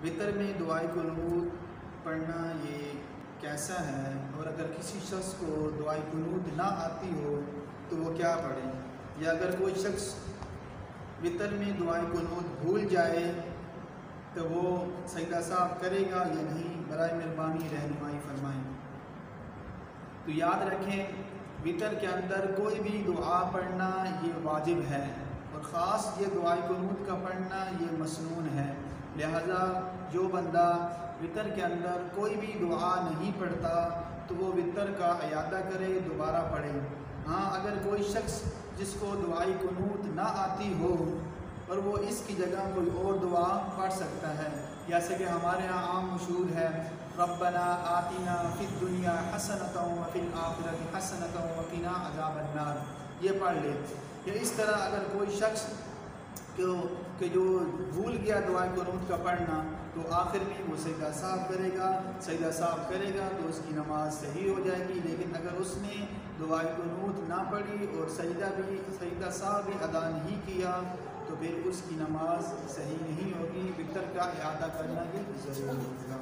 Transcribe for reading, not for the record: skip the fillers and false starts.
وطر میں دعائے قنوت پڑھنا یہ کیسا ہے، اور اگر کسی شخص کو دعائے قنوت نہ آتی ہو تو وہ کیا پڑھے، یا اگر کوئی شخص وطر میں دعائے قنوت بھول جائے تو وہ سجدہ صاحب کرے گا یا نہیں؟ برائے مہربانی رہنمائی فرمائیں۔ تو یاد رکھیں، وطر کے اندر کوئی بھی دعا پڑھنا یہ واجب ہے، اور خاص یہ دعائے قنوت کا پڑھنا یہ مسنون ہے۔ لہذا جو بندہ وطر کے اندر کوئی بھی دعا نہیں پڑھتا تو وہ وطر کا اعادہ کرے، دوبارہ پڑھے۔ ہاں، اگر کوئی شخص جس کو دعائے قنوت نہ آتی ہو اور وہ اس کی جگہ کوئی اور دعا پڑھ سکتا ہے، جیسے کہ ہمارے ہاں عام مشہور ہے ربنا آتنا فی الدنیا حسنۃ وفی الآخرۃ حسنۃ وقنا عذاب النار، یہ پڑھ لے۔ یا اس طرح اگر کوئی شخص کہ جو بھول گیا دعائے قنوت کا پڑھنا تو آخر میں وہ سجدہ صاحب کرے گا تو اس کی نماز صحیح ہو جائے گی۔ لیکن اگر اس نے دعائے قنوت نہ پڑھی اور سجدہ صاحب بھی ادا نہیں کیا تو پھر اس کی نماز صحیح نہیں ہوگی، وطر کا اعادہ کرنا بھی ضروری ہوگا۔